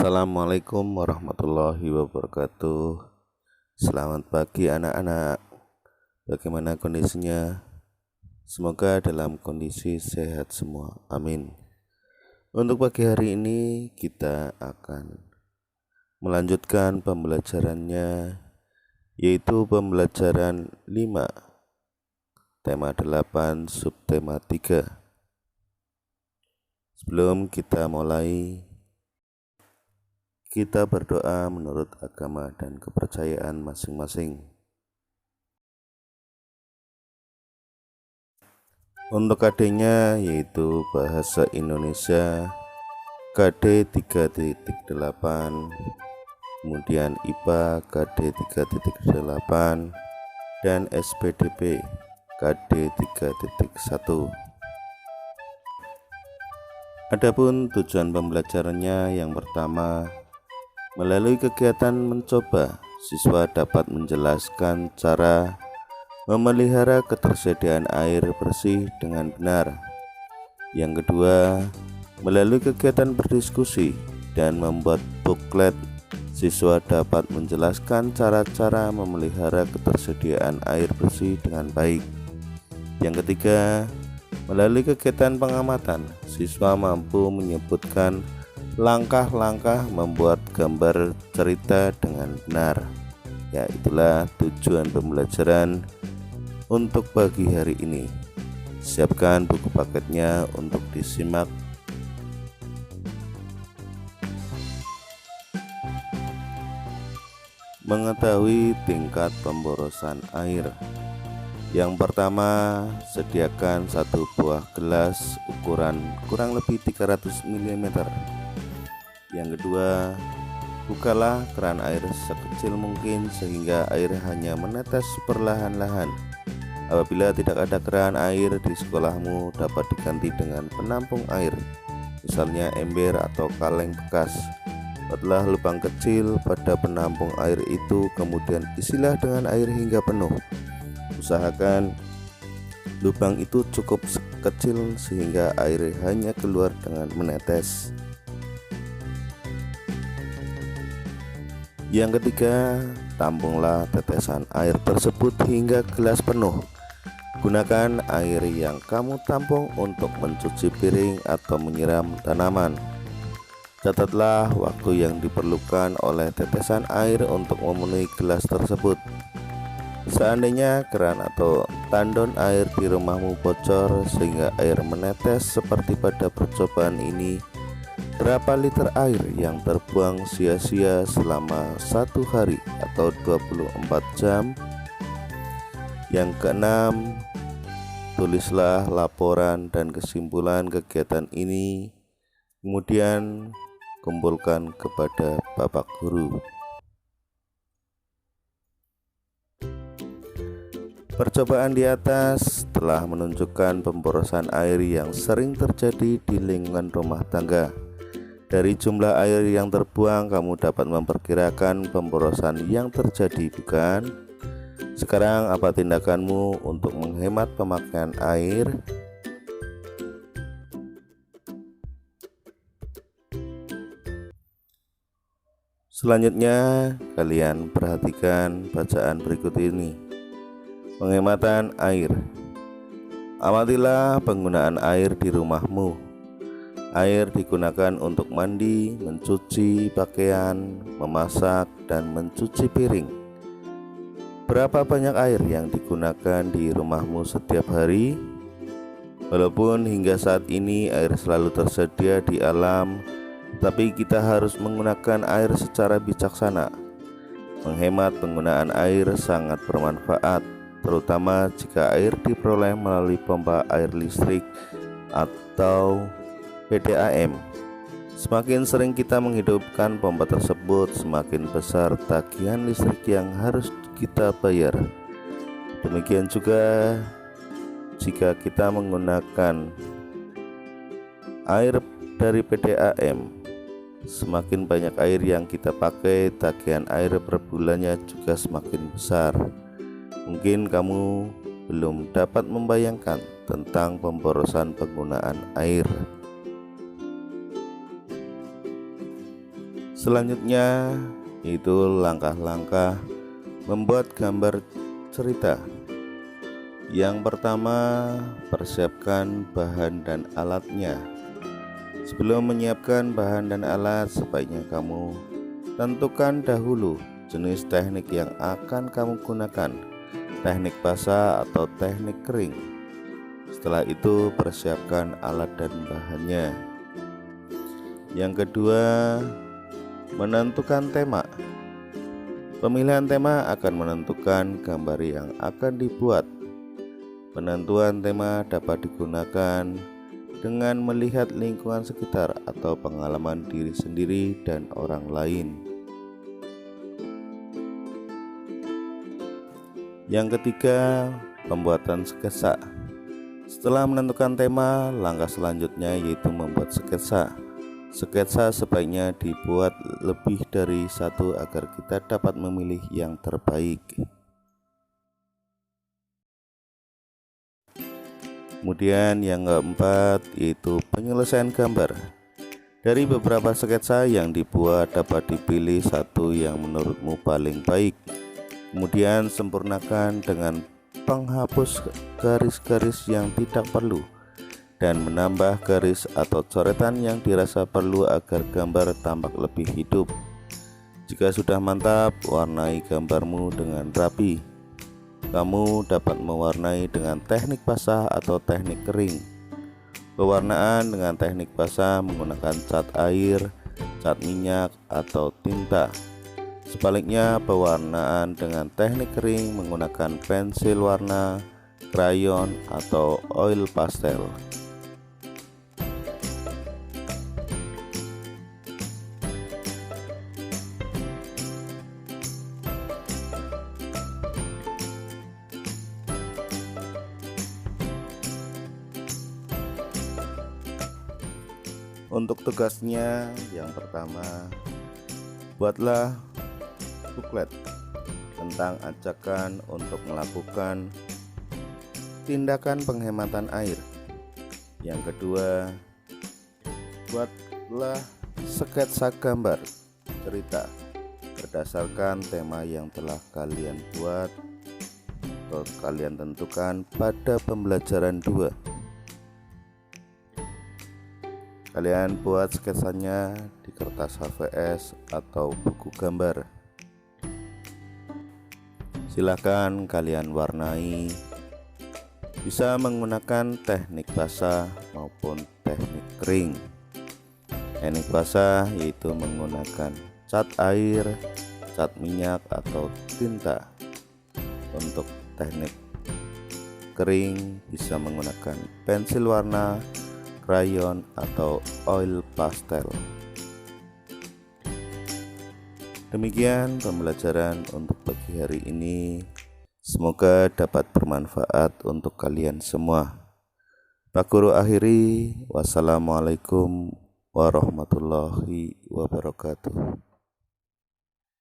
Assalamualaikum warahmatullahi wabarakatuh. Selamat pagi anak-anak. Bagaimana kondisinya? Semoga dalam kondisi sehat semua. Amin. Untuk pagi hari ini kita akan melanjutkan pembelajarannya, yaitu pembelajaran 5, tema 8, subtema 3. Sebelum kita mulai, kita berdoa menurut agama dan kepercayaan masing-masing. Untuk KD-nya yaitu Bahasa Indonesia KD 3.8, kemudian IPA KD 3.8, dan SPDP KD 3.1. Adapun tujuan pembelajarannya, yang pertama, melalui kegiatan mencoba, siswa dapat menjelaskan cara memelihara ketersediaan air bersih dengan benar. Yang kedua, melalui kegiatan berdiskusi dan membuat booklet, siswa dapat menjelaskan cara-cara memelihara ketersediaan air bersih dengan baik. Yang ketiga, melalui kegiatan pengamatan, siswa mampu menyebutkan langkah-langkah membuat gambar cerita dengan benar. Ya, itulah tujuan pembelajaran untuk pagi hari ini. Siapkan buku paketnya untuk disimak. Mengetahui tingkat pemborosan air. Yang pertama, sediakan satu buah gelas ukuran kurang lebih 300 mm. Yang kedua, bukalah keran air sekecil mungkin sehingga air hanya menetes perlahan-lahan. Apabila tidak ada keran air di sekolahmu, dapat diganti dengan penampung air, misalnya ember atau kaleng bekas. Buatlah lubang kecil pada penampung air itu, kemudian isilah dengan air hingga penuh. Usahakan lubang itu cukup kecil sehingga air hanya keluar dengan menetes. Yang ketiga, tampunglah tetesan air tersebut hingga gelas penuh. Gunakan air yang kamu tampung untuk mencuci piring atau menyiram tanaman. Catatlah waktu yang diperlukan oleh tetesan air untuk memenuhi gelas tersebut. Seandainya keran atau tandon air di rumahmu bocor sehingga air menetes seperti pada percobaan ini, berapa liter air yang terbuang sia-sia selama 1 hari atau 24 jam? Yang keenam, tulislah laporan dan kesimpulan kegiatan ini, kemudian kumpulkan kepada Bapak Guru. Percobaan di atas telah menunjukkan pemborosan air yang sering terjadi di lingkungan rumah tangga. Dari jumlah air yang terbuang, kamu dapat memperkirakan pemborosan yang terjadi, bukan? Sekarang apa tindakanmu untuk menghemat pemakaian air? Selanjutnya, kalian perhatikan bacaan berikut ini. Penghematan air. Amatilah penggunaan air di rumahmu. Air digunakan untuk mandi, mencuci pakaian, memasak, dan mencuci piring. Berapa banyak air yang digunakan di rumahmu setiap hari? Walaupun hingga saat ini air selalu tersedia di alam, tapi kita harus menggunakan air secara bijaksana. Menghemat penggunaan air sangat bermanfaat, terutama jika air diperoleh melalui pompa air listrik atau PDAM. Semakin sering kita menghidupkan pompa tersebut, semakin besar tagihan listrik yang harus kita bayar. Demikian juga jika kita menggunakan air dari PDAM, semakin banyak air yang kita pakai, tagihan air per bulannya juga semakin besar. Mungkin kamu belum dapat membayangkan tentang pemborosan penggunaan air. Selanjutnya yaitu langkah-langkah membuat gambar cerita. Yang pertama, persiapkan bahan dan alatnya. Sebelum menyiapkan bahan dan alat, sebaiknya kamu tentukan dahulu jenis teknik yang akan kamu gunakan, teknik basah atau teknik kering. Setelah itu persiapkan alat dan bahannya. Yang kedua, menentukan tema. Pemilihan tema akan menentukan gambar yang akan dibuat. Penentuan tema dapat digunakan dengan melihat lingkungan sekitar atau pengalaman diri sendiri dan orang lain. Yang ketiga, pembuatan sketsa. Setelah menentukan tema, langkah selanjutnya yaitu membuat sketsa. Sketsa sebaiknya dibuat lebih dari satu agar kita dapat memilih yang terbaik. Kemudian yang keempat yaitu penyelesaian gambar. Dari beberapa sketsa yang dibuat dapat dipilih satu yang menurutmu paling baik. Kemudian sempurnakan dengan penghapus garis-garis yang tidak perlu dan menambah garis atau coretan yang dirasa perlu agar gambar tampak lebih hidup. Jika sudah mantap, warnai gambarmu dengan rapi. Kamu dapat mewarnai dengan teknik basah atau teknik kering. Pewarnaan dengan teknik basah menggunakan cat air, cat minyak, atau tinta. Sebaliknya, pewarnaan dengan teknik kering menggunakan pensil warna, krayon, atau oil pastel. Untuk tugasnya, yang pertama, buatlah buklet tentang ajakan untuk melakukan tindakan penghematan air. Yang kedua, buatlah sketsa gambar cerita berdasarkan tema yang telah kalian buat atau kalian tentukan pada pembelajaran 2. Kalian buat sketsanya di kertas HVS atau buku gambar. Silakan kalian warnai, bisa menggunakan teknik basah maupun teknik kering. Teknik basah yaitu menggunakan cat air, cat minyak, atau tinta. Untuk teknik kering bisa menggunakan pensil warna, krayon, atau oil pastel. Demikian pembelajaran untuk pagi hari ini. Semoga dapat bermanfaat untuk kalian semua. Pak Guru akhiri, wassalamualaikum warahmatullahi wabarakatuh.